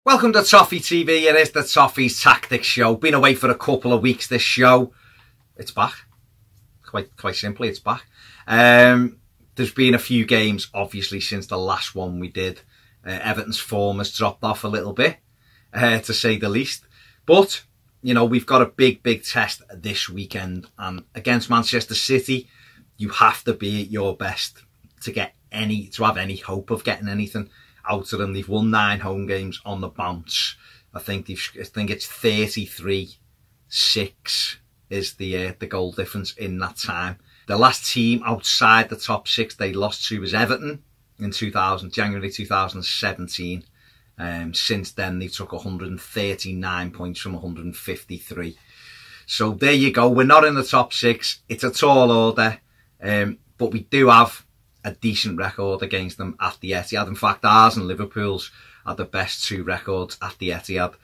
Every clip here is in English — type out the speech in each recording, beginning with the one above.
Welcome to Toffee TV. It is the Toffees Tactics Show. Been away for a couple of weeks. This show, it's back. Quite simply, it's back. There's been a few games, obviously, since the last one we did. Everton's form has dropped off a little bit, to say the least. But, you know, we've got a big test this weekend. And against Manchester City, you have to be at your best to have any hope of getting anything out of them. They've won 9 home games on the bounce. I think it's 33-6 is the goal difference in that time. The last team outside the top 6 they lost to was Everton in January 2017. Since then they took 139 points from 153. So there you go. We're not in the top 6. It's a tall order, but we do have a decent record against them at the Etihad. In fact, ours and Liverpool's are the best 2 records at the Etihad.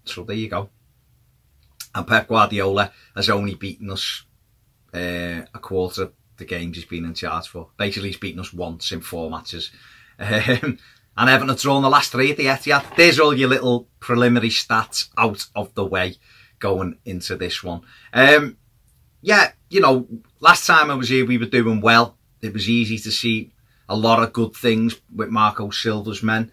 So there you go. And Pep Guardiola has only beaten us a quarter of the games he's been in charge for. Basically, he's beaten us once in 4 matches. And Everton have drawn the last 3 at the Etihad. There's all your little preliminary stats out of the way going into this one. Yeah, you know, last time I was here, we were doing well. It was easy to see a lot of good things with Marco Silva's men.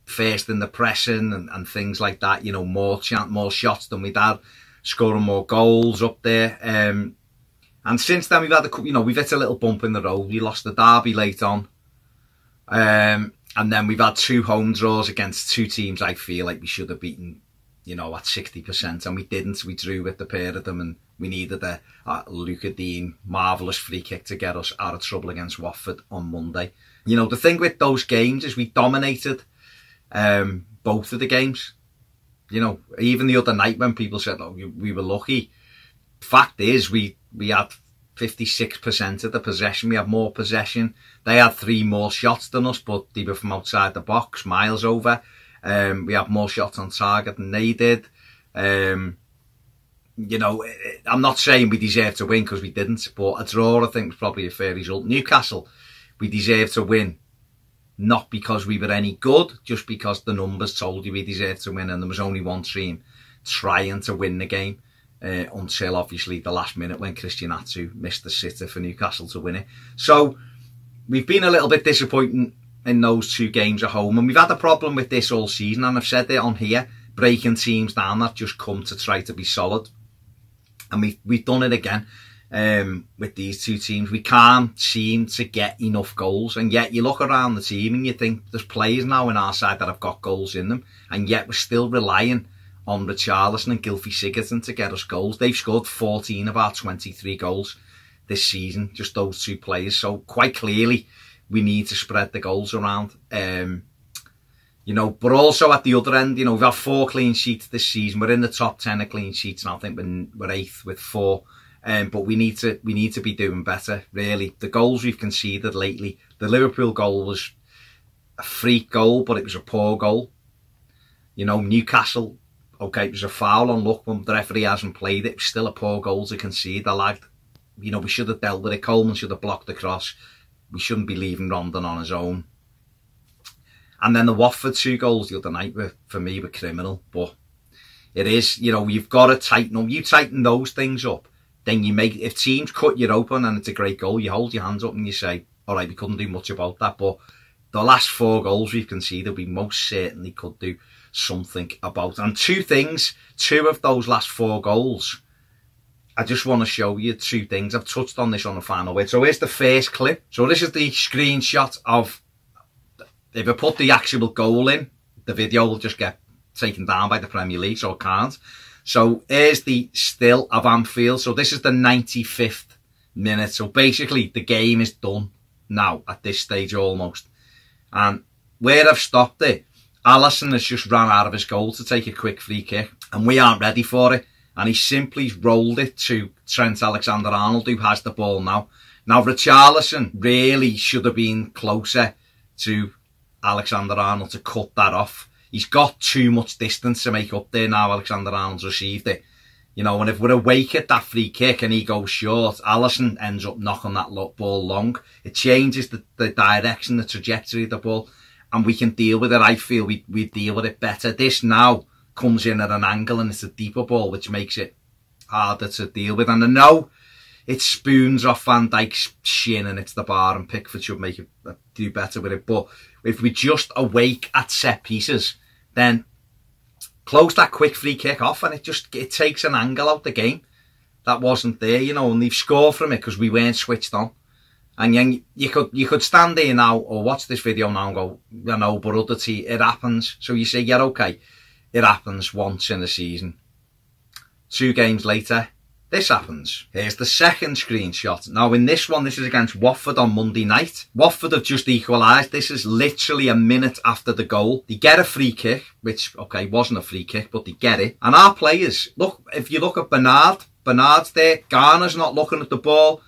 First in the pressing and things like that. You know, more shots than we'd had, scoring more goals up there. And since then we've hit a little bump in the road. We lost the derby late on. And then we've had 2 home draws against 2 teams I feel like we should have beaten, you know, at 60%, and we didn't. We drew with the pair of them, and we needed a Luca Dean marvellous free kick to get us out of trouble against Watford on Monday. You know, the thing with those games is we dominated both of the games. You know, even the other night when people said, oh, we were lucky. Fact is, we had 56% of the possession. We had more possession. They had 3 more shots than us, but they were from outside the box, miles over. We had more shots on target than they did. You know, I'm not saying we deserve to win because we didn't, but a draw I think was probably a fair result. Newcastle, we deserved to win, not because we were any good, just because the numbers told you we deserved to win, and there was only one team trying to win the game until obviously the last minute when Christian Atsu missed the sitter for Newcastle to win it. So we've been a little bit disappointing in those 2 games at home, and we've had a problem with this all season, and I've said it on here, breaking teams down that just come to try to be solid. And we've done it again with these 2 teams. We can't seem to get enough goals, and yet you look around the team and you think there's players now in our side that have got goals in them, and yet we're still relying on Richarlison and Gylfi Sigurdsson to get us goals. They've scored 14 of our 23 goals this season, just those 2 players. So quite clearly we need to spread the goals around. You know, but also at the other end, you know, we've had 4 clean sheets this season. We're in the top 10 of clean sheets, and I think we're 8th with 4. But we need to be doing better, really. The goals we've conceded lately, the Liverpool goal was a freak goal, but it was a poor goal. You know, Newcastle, okay, it was a foul on luck when the referee hasn't played it. It was still a poor goal to concede. I liked, you know, we should have dealt with it. Coleman should have blocked the cross. We shouldn't be leaving Rondon on his own. And then the Watford 2 goals the other night for me were criminal. But it is, you know, you've got to tighten them. You tighten those things up, then you make, if teams cut you open and it's a great goal, you hold your hands up and you say, all right, we couldn't do much about that. But the last 4 goals we've conceded, we most certainly could do something about. And 2 things, 2 of those last 4 goals, I just want to show you 2 things. I've touched on this on the final word. So here's the first clip. So this is the screenshot of, if I put the actual goal in, the video will just get taken down by the Premier League, so it can't. So here's the still of Anfield. So this is the 95th minute. So basically the game is done now at this stage almost. And where I've stopped it, Alisson has just ran out of his goal to take a quick free kick, and we aren't ready for it. And he simply rolled it to Trent Alexander-Arnold, who has the ball now. Now Richarlison really should have been closer to Alexander-Arnold to cut that off. He's got too much distance to make up there now. Alexander-Arnold's received it. You know, and if we're awake at that free kick and he goes short, Alisson ends up knocking that ball long. It changes the direction, the trajectory of the ball. and we can deal with it. I feel we deal with it better. This now comes in at an angle and it's a deeper ball, which makes it harder to deal with. And I know it spoons off Van Dijk's shin and it's the bar, and Pickford should make it do better with it. But if we just awake at set pieces, then close that quick free kick off, and it takes an angle out the game that wasn't there, you know, and they've scored from it because we weren't switched on. And then you could stand there now or watch this video now and go, you know, but other team, it happens. So you say, yeah, okay, it happens once in a season. 2 games later, this happens. Here's the second screenshot. Now in this one, this is against Watford on Monday night. Watford have just equalised. This is literally a minute after the goal. They get a free kick, which, okay, wasn't a free kick, but they get it. And our players, look, if you look at Bernard's there. Garner's not looking at the ball.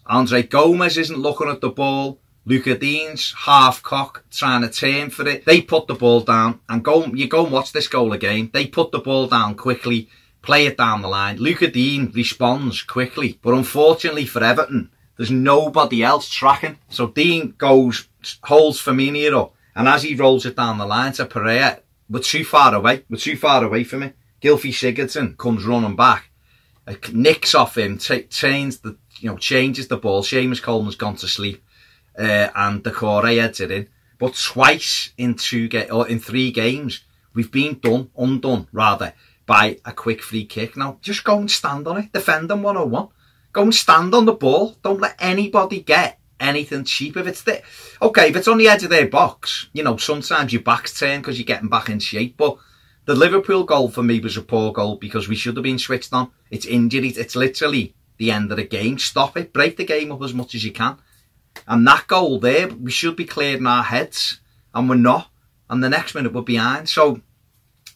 Andre Gomez isn't looking at the ball. Luca Dean's half cock trying to turn for it. They put the ball down and you go and watch this goal again. They put the ball down quickly, play it down the line. Luca Dean responds quickly, but unfortunately for Everton, there's nobody else tracking. So Dean goes, holds Firmino, and as he rolls it down the line to Pereira, we're too far away. We're too far away from it. Gylfi Sigurdsson comes running back, nicks off him, changes the ball. Seamus Coleman's gone to sleep, and Decore heads it in. But twice in 3 games, we've been undone by a quick free kick. Now, just go and stand on it. Defend them 101. Go and stand on the ball. Don't let anybody get anything cheap. If it's on the edge of their box, you know, sometimes your back's turned because you're getting back in shape. But the Liverpool goal for me was a poor goal because we should have been switched on. It's injuries. It's literally the end of the game. Stop it. Break the game up as much as you can. And that goal there, we should be clearing our heads, and we're not. And the next minute we're behind. So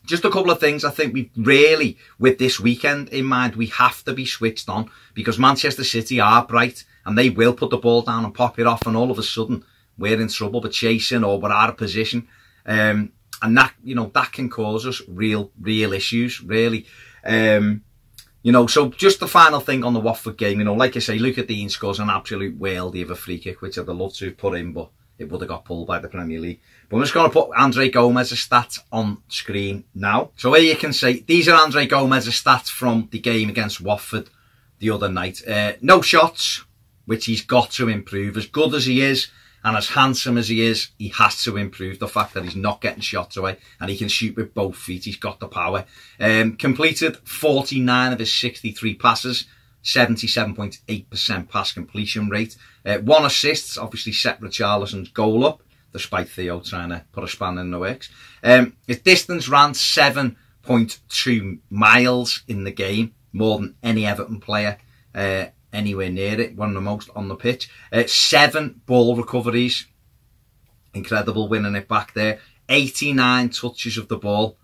just a couple of things. I think we really, with this weekend in mind, we have to be switched on because Manchester City are bright and they will put the ball down and pop it off, and all of a sudden we're in trouble. We're chasing or we're out of position. And that, you know, that can cause us real issues, really. You know, so just the final thing on the Watford game, you know, like I say, Luca Dean scores an absolute worldie of a free kick, which I'd love to have put in, but it would have got pulled by the Premier League. But I'm just going to put Andre Gomez's stats on screen now. So here you can see, these are Andre Gomez's stats from the game against Watford the other night. No shots, which he's got to improve. As good as he is, and as handsome as he is, he has to improve the fact that he's not getting shots away and he can shoot with both feet. He's got the power. Completed 49 of his 63 passes, 77.8% pass completion rate. 1 assist, obviously set Richarlison's goal up, despite Theo trying to put a span in the works. His distance ran 7.2 miles in the game, more than any Everton player anywhere near it, one of the most on the pitch. 7 ball recoveries, incredible winning it back there. 89 touches of the ball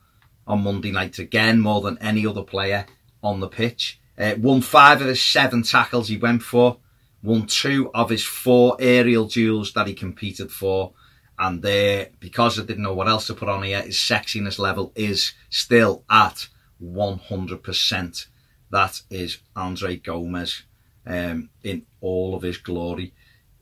on Monday night, again more than any other player on the pitch. Won 5 of his 7 tackles he went for, won 2 of his 4 aerial duels that he competed for, and because I didn't know what else to put on here, his sexiness level is still at 100%. That is Andre Gomez in all of his glory.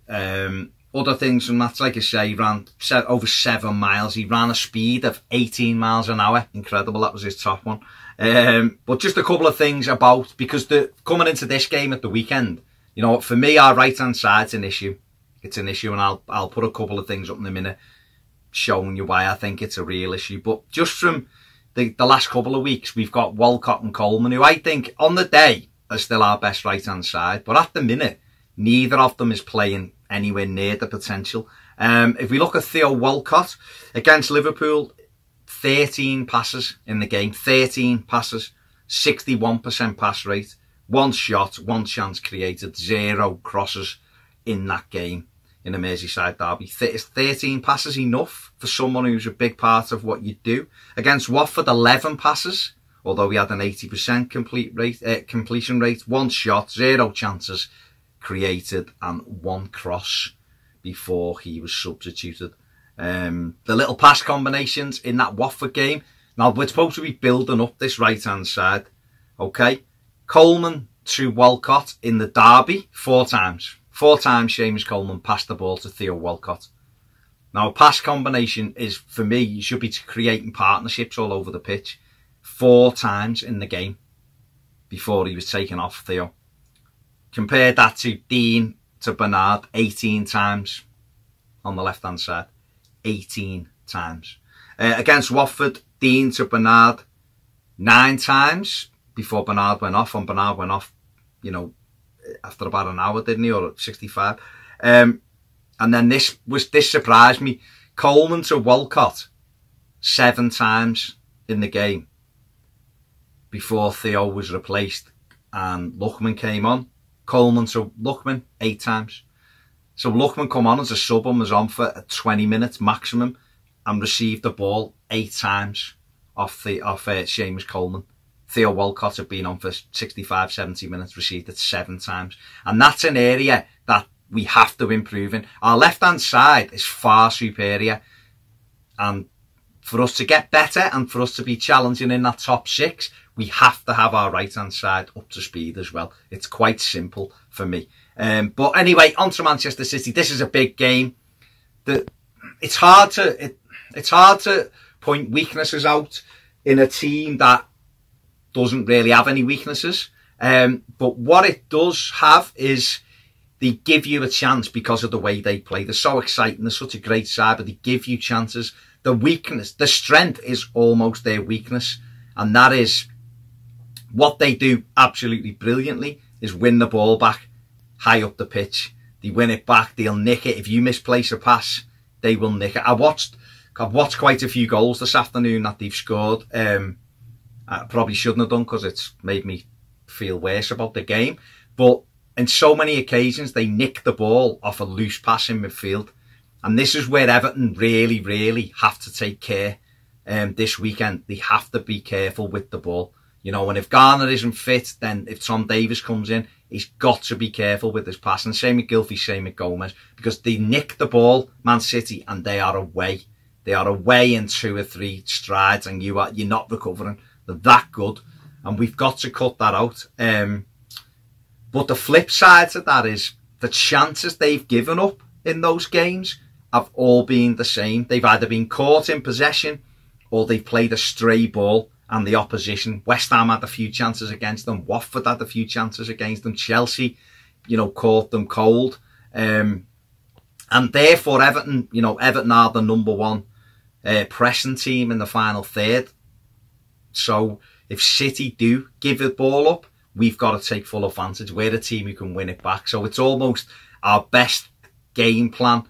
Other things from that, like I say, he ran over 7 miles. He ran a speed of 18 miles an hour. Incredible, that was his top one. But just a couple of things about, because coming into this game at the weekend, you know, for me, our right-hand side's an issue. It's an issue, and I'll put a couple of things up in a minute showing you why I think it's a real issue. But just from the last couple of weeks, we've got Walcott and Coleman, who I think on the day are still our best right-hand side. But at the minute, neither of them is playing anywhere near the potential. If we look at Theo Walcott against Liverpool, 13 passes in the game, 13 passes, 61% pass rate, 1 shot, 1 chance created, 0 crosses in that game in a Merseyside derby. Is 13 passes enough for someone who's a big part of what you do? Against Watford, 11 passes, although he had an 80% completion rate, 1 shot, 0 chances created, and 1 cross before he was substituted. The little pass combinations in that Watford game. Now, we're supposed to be building up this right-hand side. Okay. Coleman to Walcott in the derby 4 times. 4 times Seamus Coleman passed the ball to Theo Walcott. Now, a pass combination is, for me, you should be creating partnerships all over the pitch 4 times in the game before he was taken off Theo. Compare that to Dean to Bernard 18 times on the left-hand side. 18 times. Against Watford, Dean to Bernard 9 times before Bernard went off. And Bernard went off, you know, after about an hour, didn't he? Or at 65. And then this surprised me. Coleman to Walcott 7 times in the game before Theo was replaced and Lookman came on. Coleman to Lookman 8 times. So Lookman come on as a sub and was on for 20 minutes maximum and received the ball 8 times off Seamus Coleman. Theo Walcott had been on for 65, 70 minutes, received it 7 times. And that's an area that we have to improve in. Our left-hand side is far superior. And for us to get better and for us to be challenging in that top 6, we have to have our right-hand side up to speed as well. It's quite simple for me. But anyway, on to Manchester City. This is a big game. It's hard to point weaknesses out in a team that doesn't really have any weaknesses. But what it does have is they give you a chance because of the way they play. They're so exciting. They're such a great side, but they give you chances. The weakness, the strength is almost their weakness. And that is what they do absolutely brilliantly is win the ball back high up the pitch. They win it back. They'll nick it. If you misplace a pass, they will nick it. I've watched quite a few goals this afternoon that they've scored. I probably shouldn't have done because it's made me feel worse about the game. But in so many occasions, they nick the ball off a loose pass in midfield. And this is where Everton really, really have to take care this weekend. They have to be careful with the ball. You know, and if Garner isn't fit, then if Tom Davies comes in, he's got to be careful with his passing. Same with Gylfi, same with Gomez. Because they nick the ball, Man City, and they are away. They are away in 2 or 3 strides and you're not recovering. They're that good. And we've got to cut that out. But the flip side to that is the chances they've given up in those games have all been the same. They've either been caught in possession or they've played a stray ball and the opposition. West Ham had a few chances against them. Watford had a few chances against them. Chelsea, you know, caught them cold. And therefore Everton, you know, Everton are the #1 pressing team in the final third. So if City do give the ball up, we've got to take full advantage. We're a team who can win it back. So it's almost our best game plan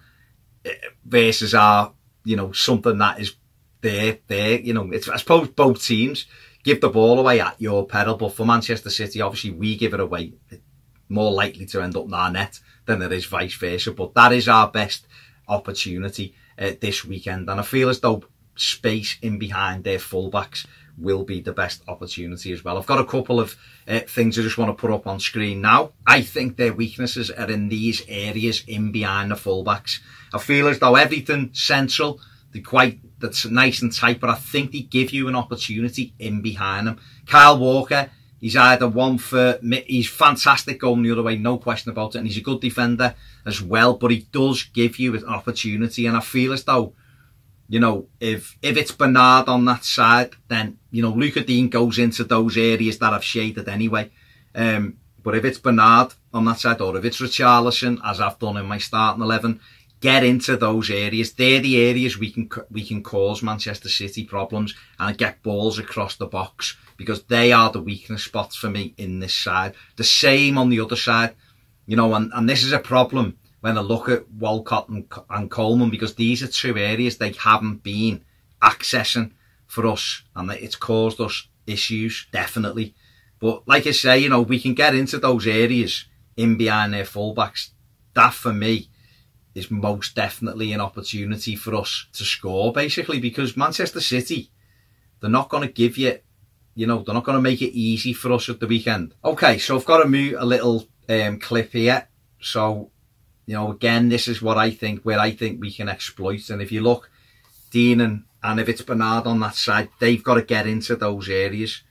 versus our, you know, something that is there. You know, it's, I suppose both teams give the ball away at your peril. But for Manchester City, obviously we give it away. It's more likely to end up in our net than it is vice versa. But that is our best opportunity this weekend. And I feel as though space in behind their fullbacks will be the best opportunity as well. I've got a couple of things I just want to put up on screen now. I think their weaknesses are in these areas in behind the fullbacks. I feel as though everything central, that's nice and tight, but I think they give you an opportunity in behind them. Kyle Walker, he's either he's fantastic going the other way, no question about it, and he's a good defender as well, but he does give you an opportunity, and I feel as though, you know, if it's Bernard on that side, then, you know, Luca Dean goes into those areas that I've shaded anyway. But if it's Bernard on that side, or if it's Richarlison, as I've done in my starting 11, get into those areas. They're the areas we can cause Manchester City problems and get balls across the box, because they are the weakness spots for me in this side. The same on the other side, you know, and this is a problem when I look at Walcott and Coleman, because these are 2 areas they haven't been accessing for us, and it's caused us issues, definitely. But like I say, you know, we can get into those areas in behind their fullbacks. That for me is most definitely an opportunity for us to score, basically, because Manchester City, they're not going to give you, you know, they're not going to make it easy for us at the weekend. Okay, so I've got to move a little clip here. So, you know, again, this is what I think, where I think we can exploit. And if you look, Dean and if it's Bernard on that side, they've got to get into those areas.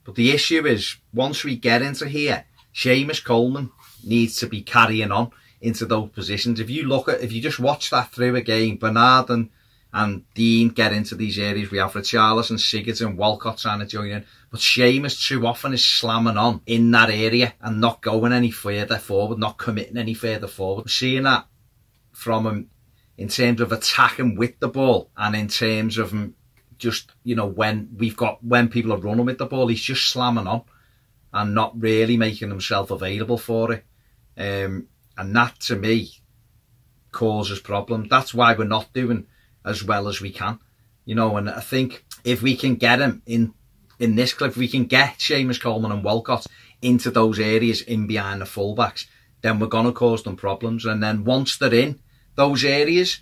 But the issue is, once we get into here, Seamus Coleman needs to be carrying on. into those positions. If you just watch that through again, Bernard and Dean get into these areas. We have Richarlison, Sigurdsson, Walcott trying to join in. But Seamus too often is slamming on in that area and not going any further forward, not committing any further forward. We're seeing that from him in terms of attacking with the ball, and in terms of him just, you know, when people are running with the ball, he's just slamming on and not really making himself available for it. And that, to me, causes problems. That's why we're not doing as well as we can, you know. And I think if we can get him in this clip, if we can get Seamus Coleman and Walcott into those areas in behind the fullbacks, then we're going to cause them problems. And then once they're in those areas,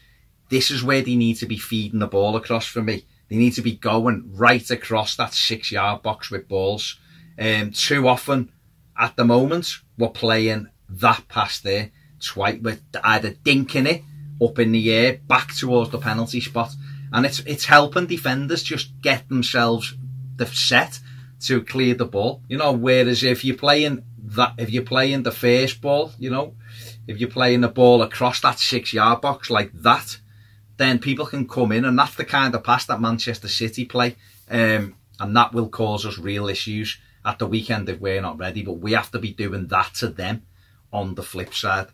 this is where they need to be feeding the ball across for me. They need to be going right across that 6-yard box with balls. Too often at the moment, we're playing that pass there twice, with either dinking it up in the air back towards the penalty spot, and it's helping defenders just get themselves the set to clear the ball, you know. Whereas if you're playing the first ball, you know, if you're playing the ball across that 6-yard box like that, then people can come in, and that's the kind of pass that Manchester City play, and that will cause us real issues at the weekend if we're not ready. But we have to be doing that to them on the flip side.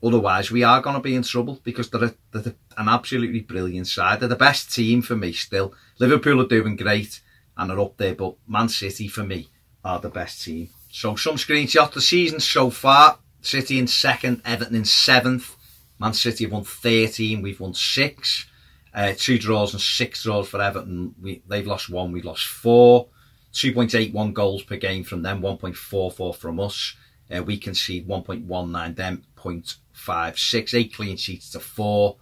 Otherwise, we are going to be in trouble, because they're an absolutely brilliant side. They're the best team for me still. Liverpool are doing great and are up there, but Man City for me are the best team. So some screenshots. The season so far: City in 2nd, Everton in 7th. Man City have won 13, we've won 6. 2 draws and 6 draws for Everton. They've lost 1, we've lost 4. 2.81 goals per game from them, 1.44 from us. We concede 1.19, them 0.56. 8 clean sheets to 4.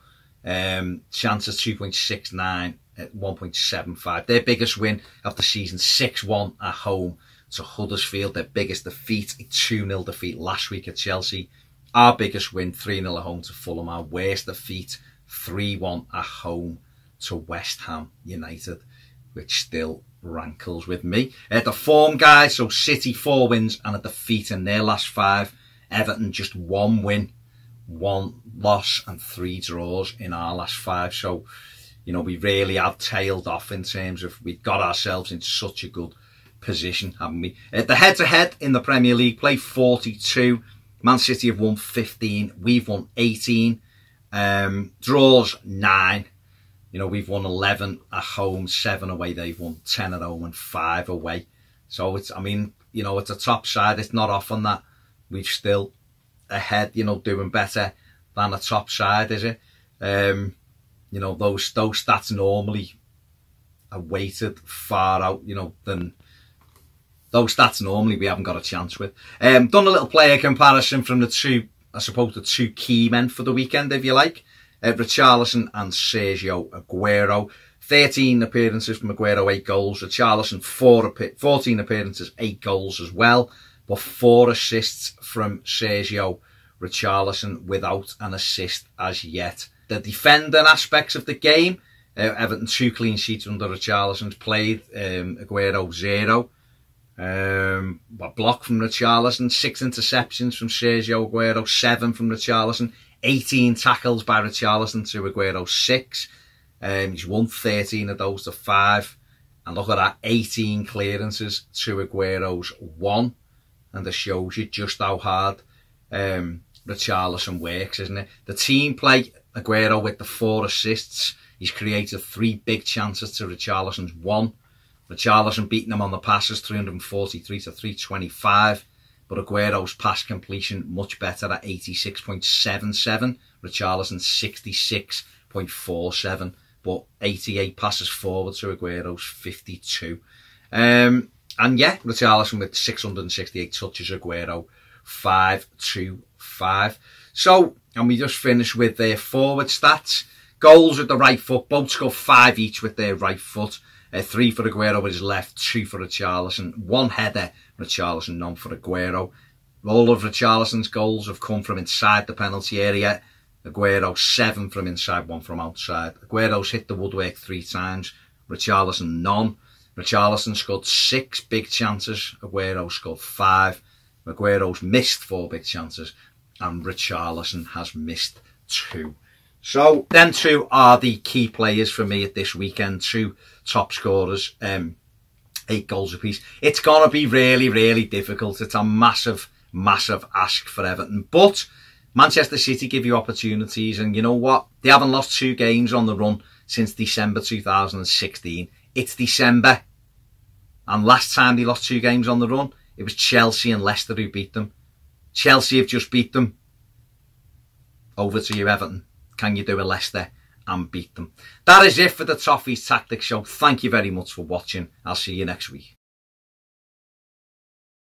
Chances 2.69 at 1.75. Their biggest win of the season, 6-1 at home to Huddersfield. Their biggest defeat, a 2-0 defeat last week at Chelsea. Our biggest win, 3-0 at home to Fulham. Our worst defeat, 3-1 at home to West Ham United, which still rankles with me. The form, guys, so City 4 wins and a defeat in their last 5. Everton just 1 win, 1 loss and 3 draws in our last 5. So, you know, we really have tailed off in terms of, we've got ourselves in such a good position, haven't we? The head-to-head in the Premier League play, 42. Man City have won 15. We've won 18. Draws 9. You know, we've won 11 at home, 7 away. They've won 10 at home and 5 away. So it's, I mean, you know, it's a top side. It's not often that we've still ahead, you know, doing better than a top side, is it? You know, those stats normally are weighted far out, you know, than those stats normally we haven't got a chance with. Done a little player comparison from the two, I suppose, the 2 key men for the weekend, if you like. Richarlison and Sergio Aguero. 13 appearances from Aguero, 8 goals. Richarlison, 14 appearances, 8 goals as well. But 4 assists from Sergio Richarlison without an assist as yet. The defending aspects of the game, Everton 2 clean sheets under Richarlison's played. Aguero 0. A block from Richarlison, 6 interceptions from Sergio Aguero, 7 from Richarlison, 18 tackles by Richarlison to Aguero's 6. He's won 13 of those to 5. And look at that, 18 clearances to Aguero's 1. And that shows you just how hard Richarlison works, isn't it? The team play, Aguero with the 4 assists. He's created 3 big chances to Richarlison's 1. Richarlison beating him on the passes, 343 to 325. But Aguero's pass completion much better at 86.77. Richarlison's 66.47. But 88 passes forward to Aguero's 52. And yeah, Richarlison with 668 touches, Aguero 525. So, and we just finished with their forward stats. Goals with the right foot, both scored 5 each with their right foot. 3 for Aguero with his left, 2 for Richarlison. 1 header, Richarlison, none for Aguero. All of Richarlison's goals have come from inside the penalty area. Aguero 7 from inside, 1 from outside. Aguero's hit the woodwork 3 times. Richarlison none. Richarlison scored 6 big chances. Aguero scored 5. Aguero's missed 4 big chances. and Richarlison has missed 2. So them 2 are the key players for me at this weekend. 2 top scorers, 8 goals apiece. It's going to be really, really difficult. It's a massive, massive ask for Everton. But Manchester City give you opportunities, and you know what? They haven't lost 2 games on the run since December 2016. It's December, and last time they lost 2 games on the run, it was Chelsea and Leicester who beat them. Chelsea have just beat them. Over to you, Everton. Can you do a Leicester and beat them? That is it for the Toffees Tactics Show. Thank you very much for watching. I'll see you next week.